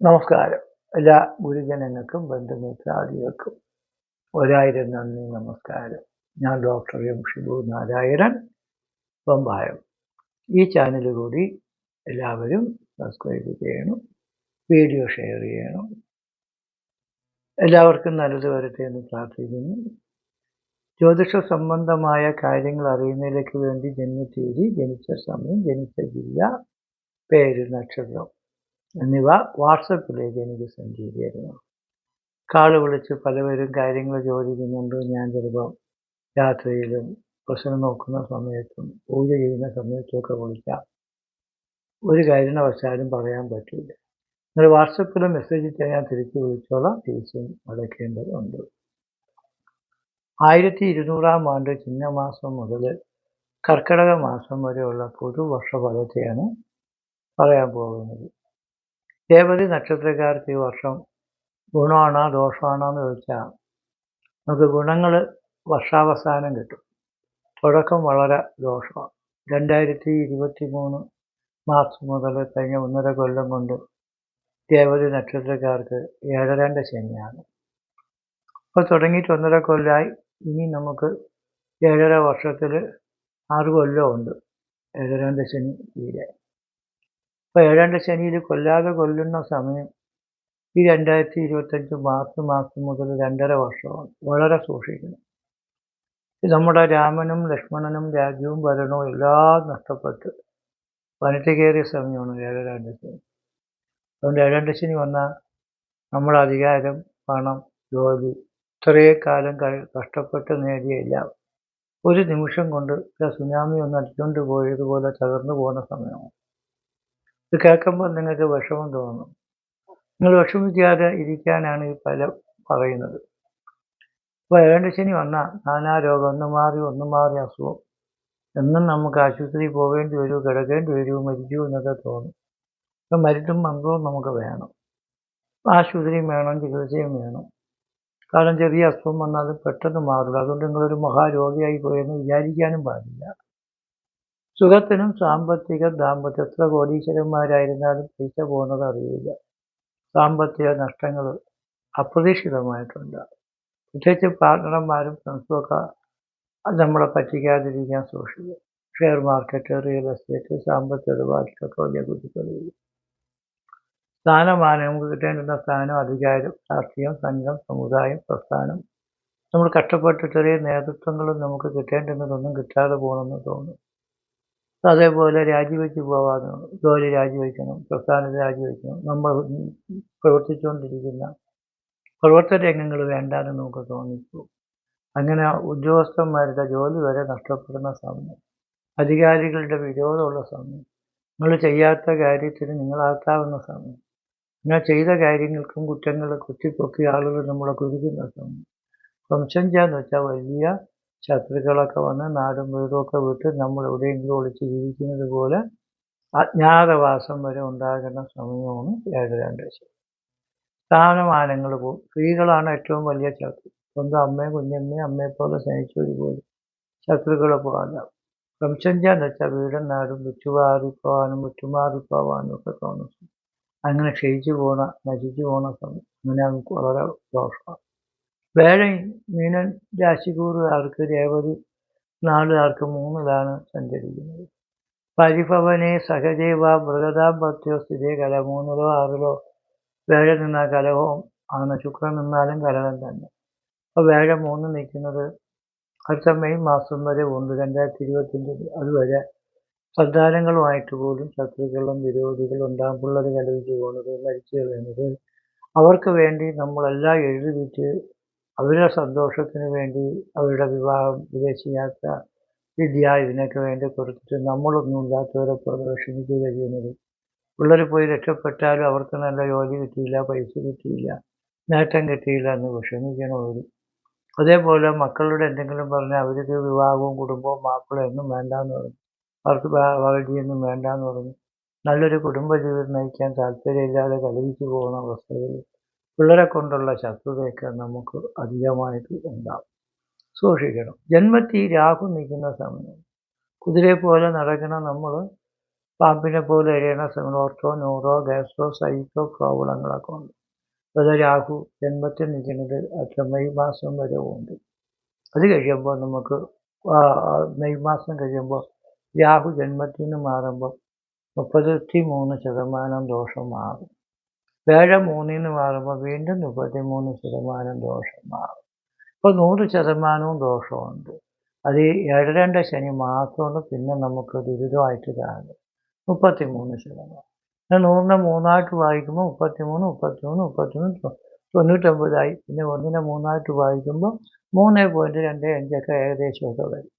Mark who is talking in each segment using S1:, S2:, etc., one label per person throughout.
S1: നമസ്കാരം. എല്ലാ ഗുരുജനങ്ങൾക്കും ബന്ധുമിത്രാദികൾക്കും ഒരായിരം നന്ദി, നമസ്കാരം. ഞാൻ ഡോക്ടർ എം ഷിബു നാരായണൻ, പമ്പായം. ഈ ചാനൽ കൂടി എല്ലാവരും സബ്സ്ക്രൈബ് ചെയ്യണം, വീഡിയോ ഷെയർ ചെയ്യണം. എല്ലാവർക്കും നല്ലത് വരട്ടെ എന്ന് പ്രാർത്ഥിക്കുന്നു. ജ്യോതിഷ സംബന്ധമായ കാര്യങ്ങൾ അറിയുന്നതിലേക്ക് വേണ്ടി ജന്മതീയതി, ജനിച്ച സമയം, ജനിച്ച ജില്ല, പേര്, നക്ഷത്രം എന്നിവ വാട്സപ്പിലേക്ക് എനിക്ക് സെൻഡ് ചെയ്തിരുന്നു. കാള് വിളിച്ച് പലവരും കാര്യങ്ങൾ ചോദിക്കുന്നുണ്ട്. ഞാൻ ചിലപ്പോൾ രാത്രിയിലും പ്രശ്നം നോക്കുന്ന സമയത്തും പൂജ ചെയ്യുന്ന സമയത്തുമൊക്കെ വിളിക്കാം. ഒരു കാരണവശാലും പറയാൻ പറ്റില്ല. നിങ്ങൾ വാട്സപ്പിൽ മെസ്സേജ് ചെയ്യാൻ തിരിച്ചു വിളിച്ചോളാം. ഫീസും അടയ്ക്കേണ്ടതുണ്ട്. 1200 ആണ്ട് ചിങ്ങമാസം മുതൽ കർക്കിടക മാസം വരെയുള്ള പുതുവർഷ ഫലത്തെയാണ് പറയാൻ പോകുന്നത്. രേവതി നക്ഷത്രക്കാർക്ക് ഈ വർഷം ഗുണമാണോ ദോഷമാണോ എന്ന് ചോദിച്ചാൽ നമുക്ക് ഗുണങ്ങൾ വർഷാവസാനം കിട്ടും. തുടക്കം വളരെ ദോഷമാണ്. 2023 മാർച്ച് മുതൽ കഴിഞ്ഞ 1.5 കൊല്ലം കൊണ്ട് രേവതി നക്ഷത്രക്കാർക്ക് 7 ശനിയാണ്. ഇപ്പോൾ തുടങ്ങിയിട്ട് 1.5 കൊല്ലമായി. ഇനി നമുക്ക് 7.5 വർഷത്തിൽ 6 കൊല്ലമുണ്ട് 7 ശനി തീരെ. അപ്പോൾ 7 ശനിയിൽ കൊല്ലുന്ന സമയം ഈ 2025 മാർച്ച് മാസം മുതൽ 2.5 വർഷമാണ്. വളരെ സൂക്ഷിക്കണം. നമ്മുടെ രാമനും ലക്ഷ്മണനും രാജ്യവും ഭരണവും എല്ലാം നഷ്ടപ്പെട്ട് വനത്തികേറിയ സമയമാണ് 7 ശനി. അതുകൊണ്ട് 7 ശനി വന്നാൽ നമ്മുടെ അധികാരം, പണം, ജോലി, ഇത്രയേ കാലം കഷ്ടപ്പെട്ട് നേടിയില്ല, ഒരു നിമിഷം കൊണ്ട് സുനാമി ഒന്ന് അടിച്ചുകൊണ്ട് പോയതുപോലെ തകർന്നു പോകുന്ന സമയമാണ്. ഇത് കേൾക്കുമ്പോൾ നിങ്ങൾക്ക് വിഷമം തോന്നും. നിങ്ങൾ വിഷമിക്കാതെ ഇരിക്കാനാണ് ഈ ഫലം പറയുന്നത്. അപ്പോൾ 7 ശനി വന്നാൽ നാനാരോഗം, ഒന്ന് മാറി അസുഖം, എന്നും നമുക്ക് ആശുപത്രിയിൽ പോവേണ്ടി വരൂ, കിടക്കേണ്ടി വരൂ, മരിക്കൂ എന്നൊക്കെ തോന്നും. അപ്പം മരുന്നും മന്ത്രവും നമുക്ക് വേണം, ആശുപത്രിയും വേണം, ചികിത്സയും വേണം. കാരണം ചെറിയ അസുഖം വന്നാലും പെട്ടെന്ന് മാറില്ല. അതുകൊണ്ട് നിങ്ങളൊരു മഹാരോഗിയായി പോയെന്ന് വിചാരിക്കാനും പാടില്ല. സുഖത്തിനും സാമ്പത്തിക ദാമ്പത്യം, എത്ര കോടീശ്വരന്മാരായിരുന്നാലും പൈസ പോകുന്നത് അറിയില്ല. സാമ്പത്തിക നഷ്ടങ്ങൾ അപ്രതീക്ഷിതമായിട്ടുണ്ടാകും. പ്രത്യേകിച്ച് പാർട്ണർമാരും ഫ്രണ്ട്സുമൊക്കെ നമ്മളെ പറ്റിക്കാതിരിക്കാൻ സൂക്ഷിക്കുക. ഷെയർ മാർക്കറ്റ്, റിയൽ എസ്റ്റേറ്റ്, സാമ്പത്തിക ഇടപാടിലൊക്കെ വലിയ കുതിപ്പുകളില്ല. സ്ഥാനമാനം, നമുക്ക് കിട്ടേണ്ടുന്ന സ്ഥാനം, അധികാരം, രാഷ്ട്രീയം, സംഘം, സമുദായം, പ്രസ്ഥാനം, നമ്മൾ കഷ്ടപ്പെട്ട് ചെറിയ നേതൃത്വങ്ങളും നമുക്ക് കിട്ടേണ്ടുന്നതൊന്നും കിട്ടാതെ പോകണമെന്ന് തോന്നും. അതേപോലെ രാജിവെച്ച് പോകാതെ ജോലി രാജിവെക്കണം, പ്രസ്ഥാനത്ത് രാജിവെക്കണം, നമ്മൾ പ്രവർത്തിച്ചുകൊണ്ടിരിക്കുന്ന പ്രവർത്തന രംഗങ്ങൾ വേണ്ടാന്ന് നമുക്ക് തോന്നിപ്പോകും. അങ്ങനെ ഉദ്യോഗസ്ഥന്മാരുടെ ജോലി വരെ നഷ്ടപ്പെടുന്ന സമയം, അധികാരികളുടെ വിരോധമുള്ള സമയം, നിങ്ങൾ ചെയ്യാത്ത കാര്യത്തിന് നിങ്ങളാക്കാവുന്ന സമയം, നിങ്ങൾ ചെയ്ത കാര്യങ്ങൾക്കും കുറ്റങ്ങൾ കുത്തിപ്പൊക്കി ആളുകൾ നമ്മളെ കുരുക്കുന്ന സമയം. വംശഞ്ചാന്ന് വെച്ചാൽ വലിയ ശത്രുക്കളൊക്കെ വന്ന് നാടും വീടുമൊക്കെ വിട്ട് നമ്മൾ എവിടെയെങ്കിലും ഒളിച്ച് ജീവിക്കുന്നത് പോലെ അജ്ഞാതവാസം വരെ ഉണ്ടാകുന്ന സമയമാണ് 7 ശനി. സ്ഥാനമാനങ്ങൾ പോകും. സ്ത്രീകളാണ് ഏറ്റവും വലിയ ശത്രു. സ്വന്തം അമ്മയും കുഞ്ഞമ്മയും അമ്മയെപ്പോലെ സ്നേഹിച്ചവർ പോലും ശത്രുക്കളെ പോകാതെ. വംശഞ്ചാന്ന് വെച്ചാൽ വീടും നാടും വിട്ടുമാറിപ്പോവാനും ഒക്കെ തോന്നും. അങ്ങനെ ക്ഷയിച്ചു പോണ, നശിച്ചു പോണ സമയം. അങ്ങനെ നമുക്ക് വളരെ ദോഷമാണ്. വേഴൻ മീനൻ രാശിക്കൂറുകാർക്ക് രേവതി നാളുകാർക്ക് 3-ലാണ് സഞ്ചരിക്കുന്നത്. പരിഭവനെ സഹജീവ മൃഗദാമ്പത്യോ സ്ഥിതി കല 3-ലോ 6-ലോ വേഴം നിന്നാൽ കലഹവും ആണ്. ശുക്രൻ നിന്നാലും കലഹം തന്നെ. അപ്പോൾ വേഴം 3 നിൽക്കുന്നത് അടുത്ത മെയ് മാസം വരെ ഉണ്ട്, 2025. അതുവരെ സന്താനങ്ങളുമായിട്ട് പോലും ശത്രുക്കളും വിരോധികളും ഉണ്ടാകും. പിള്ളേർ കലഹിച്ച് പോകുന്നത്, മരിച്ചു കളയുന്നത്, അവർക്ക് വേണ്ടി നമ്മളെല്ലാം എഴുതിവിറ്റ് അവരുടെ സന്തോഷത്തിന് വേണ്ടി അവരുടെ വിവാഹം, വിദേശയാത്ര, വിദ്യ, ഇതിനൊക്കെ വേണ്ടി കൊടുത്തിട്ട് നമ്മളൊന്നും ഇല്ലാത്തവരെ പോലെ വിഷമിക്കുക ചെയ്യുന്നത്. പിള്ളേർ പോയി രക്ഷപ്പെട്ടാലും അവർക്ക് നല്ല ജോലി കിട്ടിയില്ല, പൈസ കിട്ടിയില്ല, നേട്ടം കിട്ടിയില്ല എന്ന് വിഷമിക്കണവർ. അതേപോലെ മക്കളുടെ എന്തെങ്കിലും പറഞ്ഞാൽ അവർക്ക് വിവാഹവും കുടുംബവും മാപ്പിളയൊന്നും വേണ്ടാന്ന് പറഞ്ഞു, അവർക്ക് വകടിയൊന്നും വേണ്ടാന്ന് പറഞ്ഞു, നല്ലൊരു കുടുംബജീവിതം നയിക്കാൻ താല്പര്യമില്ലാതെ കലഹിച്ചു പോകുന്ന അവസ്ഥയിൽ പിള്ളേരെ കൊണ്ടുള്ള ശത്രുതയൊക്കെ നമുക്ക് അധികമായിട്ട് ഉണ്ടാകും. സൂക്ഷിക്കണം. ജന്മത്തിൽ രാഹു നിൽക്കുന്ന സമയം കുതിരയെ പോലെ നടക്കണം. നമ്മൾ പാമ്പിനെ പോലെ എരിയണ ഓർത്തോ ന്യൂറോ ഗ്യാസ്ട്രോ സൈക്കോ പ്രോബ്ലങ്ങളൊക്കെ ഉണ്ട്. അതുപോലെ രാഹു ജന്മത്തിൽ നിൽക്കുന്നത് മെയ് മാസം വരെ ഉണ്ട്. അത് കഴിയുമ്പോൾ നമുക്ക് മെയ് മാസം കഴിയുമ്പോൾ രാഹു ജന്മത്തിൽ നിന്ന് മാറുമ്പോൾ 33% ദോഷം മാറും. വ്യാഴം 3 മാറുമ്പോൾ വീണ്ടും 33% ദോഷം മാറും. ഇപ്പോൾ 100% ദോഷമുണ്ട്. അത് ഈ 7-2 ശനി മാത്രമാണ് പിന്നെ നമുക്ക് ദുരിതമായിട്ട് കാണുന്നത്. 33%. 100നെ 3ആയിട്ട് വായിക്കുമ്പോൾ 33, 99 പിന്നെ 1നെ 3ആയിട്ട് വായിക്കുമ്പോൾ 3.25 ഏകദേശമൊക്കെ വരും.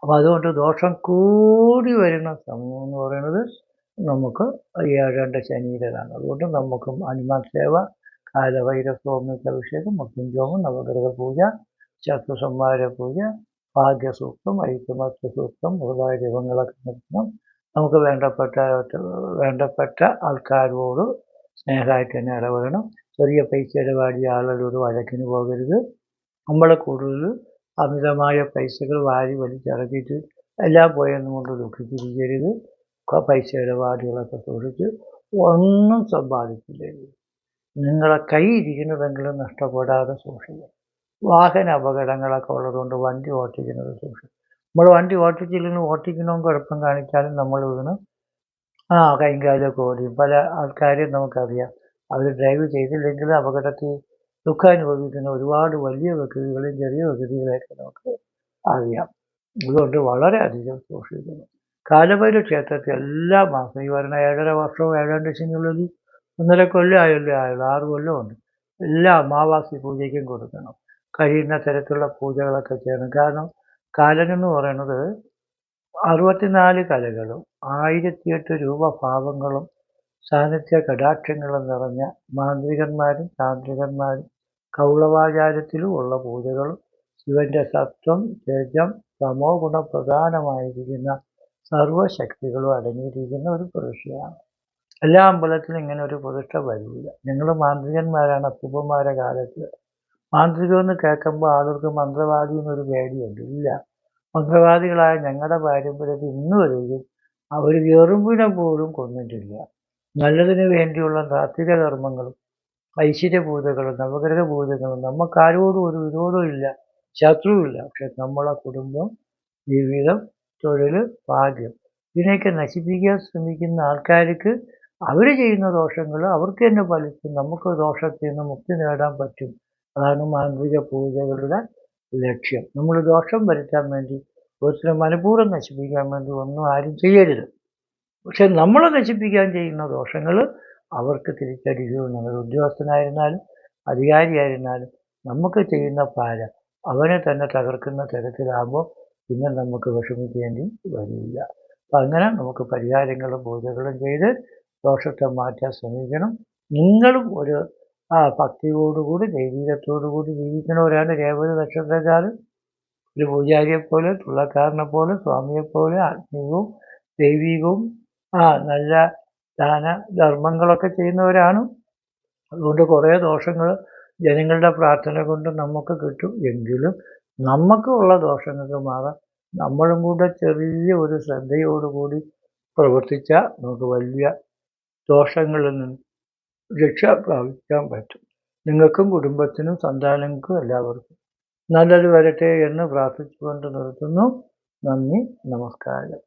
S1: അപ്പോൾ അതുകൊണ്ട് ദോഷം കൂടി വരുന്ന സമയം എന്ന് പറയുന്നത് നമുക്ക് ഈ 7-2 ശനിയുടേതാണ്. അതുകൊണ്ട് നമുക്ക് ഹനുമാൻ സേവ, കാലഭൈരവസ്വാമിക്ക് അഭിഷേകം, മൃത്യുഞ്ജോമം, നവഗ്രഹ പൂജ, ശത്രുസംഹാര പൂജ, ഭാഗ്യസൂക്തം, ഐക്യമത്യ സൂക്തം മുതലായ ദൈവങ്ങളൊക്കെ നടത്തണം. നമുക്ക് വേണ്ടപ്പെട്ട ആൾക്കാരോട് സ്നേഹമായിട്ട് തന്നെ ഇടപെടണം. ചെറിയ പൈസ ഇടപാടിയ ആളുകളോട് വഴക്കിന് പോകരുത്. നമ്മളെ കൂടുതൽ അമിതമായ പൈസകൾ വാരി വലിച്ചിറക്കിയിട്ട് എല്ലാം പോയെന്നും കൊണ്ട് ദുഃഖിച്ചിരിക്കരുത്. പൈസ ഇടപാടുകളൊക്കെ സൂക്ഷിച്ച് ഒന്നും സമ്പാദിക്കില്ല. നിങ്ങളെ കൈ ഇരിക്കുന്നതെങ്കിലും നഷ്ടപ്പെടാതെ സൂക്ഷിക്കുക. വാഹന അപകടങ്ങളൊക്കെ ഉള്ളതുകൊണ്ട് വണ്ടി ഓട്ടിക്കുന്നത് സൂക്ഷിക്കും. നമ്മൾ വണ്ടി ഓട്ടിച്ചില്ലെങ്കിൽ ഓട്ടിക്കണമെന്ന് കുഴപ്പം കാണിച്ചാലും നമ്മൾ വീണ് കൈയും കാലൊക്കെ ഓടിയും. പല ആൾക്കാരെയും നമുക്കറിയാം. അവർ ഡ്രൈവ് ചെയ്തില്ലെങ്കിൽ അപകടത്തിൽ ദുഃഖം അനുഭവിക്കുന്ന ഒരുപാട് വലിയ വ്യക്തികളെയും ചെറിയ വ്യക്തികളെയൊക്കെ നമുക്ക് അറിയാം. അതുകൊണ്ട് വളരെയധികം സൂക്ഷിക്കുന്നു. കാലഭൈരവ ക്ഷേത്രത്തിൽ എല്ലാ മാസവും ഈ വരുന്ന 7.5 വർഷവും 7-2 ശനിയുള്ളത് 1.5 കൊല്ലം ആയല്ലോ 6 കൊല്ലമുണ്ട്. എല്ലാ അമാവാസി പൂജയ്ക്കും കൊടുക്കണം. കഴിയുന്ന തരത്തിലുള്ള പൂജകളൊക്കെ ചെയ്യണം. കാരണം കാലനെന്ന് പറയുന്നത് 64 കലകളും 1008 രൂപഭാവങ്ങളും സാന്നിധ്യ കടാക്ഷങ്ങളും നിറഞ്ഞ മാന്ത്രികന്മാരും താന്ത്രികന്മാരും കൗളവാചാരത്തിലും ഉള്ള പൂജകളും ശിവന്റെ സത്വം, രജം, തമോ ഗുണപ്രധാനമായിരിക്കുന്ന സർവശക്തികളും അടങ്ങിയിരിക്കുന്ന ഒരു പ്രതിഷ്ഠയാണ്. എല്ലാ അമ്പലത്തിലും ഇങ്ങനെ ഒരു പ്രതിഷ്ഠ വരില്ല. ഞങ്ങൾ മാന്ത്രികന്മാരാണ് അപ്പൂപ്പന്മാരുടെ കാലത്ത്. മാന്ത്രികമെന്ന് കേൾക്കുമ്പോൾ ആളുകൾക്ക് മന്ത്രവാദി എന്നൊരു പേടിയുണ്ട്. ഇല്ല, മന്ത്രവാദികളായ ഞങ്ങളുടെ പാരമ്പര്യത്തിൽ ഇന്ന് വരെയും അവർ എറുമ്പിനെ പോലും കൊന്നിട്ടില്ല. നല്ലതിന് വേണ്ടിയുള്ള താത്വിക കർമ്മങ്ങളും ഐശ്വര്യ പൂജകളും നവഗ്രഹ പൂജകളും നമുക്കാരോടും ഒരു വിരോധവും ഇല്ല, ശത്രുവില്ല. പക്ഷെ നമ്മളെ കുടുംബം, ജീവിതം, തൊഴിൽ, ഭാഗ്യം ഇതിനെയൊക്കെ നശിപ്പിക്കാൻ ശ്രമിക്കുന്ന ആൾക്കാർക്ക് അവർ ചെയ്യുന്ന ദോഷങ്ങൾ അവർക്ക് തന്നെ ഫലിക്കും. നമുക്ക് ദോഷത്തിൽ നിന്ന് മുക്തി നേടാൻ പറ്റും. അതാണ് മാന്ത്രിക പൂജകളുടെ ലക്ഷ്യം. നമ്മൾ ദോഷം വരുത്താൻ വേണ്ടി ഒരുത്തരം മനഃപൂർവ്വം നശിപ്പിക്കാൻ വേണ്ടി ഒന്നും ആരും ചെയ്യരുത്. പക്ഷെ നമ്മളെ നശിപ്പിക്കാൻ ചെയ്യുന്ന ദോഷങ്ങൾ അവർക്ക് തിരിച്ചടിക്കുമെന്നുള്ളത്. ഉദ്യോഗസ്ഥനായിരുന്നാലും അധികാരിയായിരുന്നാലും നമുക്ക് ചെയ്യുന്ന പാര അവനെ തന്നെ തകർക്കുന്ന തരത്തിലാകുമ്പോൾ പിന്നെ നമുക്ക് വിഷമിക്കേണ്ടി വരില്ല. അപ്പം അങ്ങനെ നമുക്ക് പരിഹാരങ്ങളും പൂജകളും ചെയ്ത് ദോഷത്തെ മാറ്റാൻ ശ്രമിക്കണം. നിങ്ങളും ഒരു ഭക്തിയോടുകൂടി ദൈവീകത്തോടുകൂടി ജീവിക്കണവരാണ് രേവതി നക്ഷത്രക്കാർ. ഒരു പൂജാരിയെപ്പോലെ, തുള്ളക്കാരനെ പോലെ, സ്വാമിയെപ്പോലെ ആത്മീയവും ദൈവികവും നല്ല ദാന ധർമ്മങ്ങളൊക്കെ ചെയ്യുന്നവരാണ്. അതുകൊണ്ട് കുറേ ദോഷങ്ങൾ ജനങ്ങളുടെ പ്രാർത്ഥന കൊണ്ട് നമുക്ക് കിട്ടും. എങ്കിലും നമുക്ക് ഉള്ള ദോഷങ്ങൾക്ക് മാറാൻ നമ്മളും കൂടെ ചെറിയ ഒരു ശ്രദ്ധയോടുകൂടി പ്രവർത്തിച്ചാൽ നമുക്ക് വലിയ ദോഷങ്ങളിൽ നിന്ന് രക്ഷ പ്രാപിക്കാൻ പറ്റും. നിങ്ങൾക്കും കുടുംബത്തിനും സന്താനങ്ങൾക്കും എല്ലാവർക്കും നല്ലത് വരട്ടെ എന്ന് പ്രാർത്ഥിച്ചുകൊണ്ട് നിർത്തുന്നു. നന്ദി, നമസ്കാരം.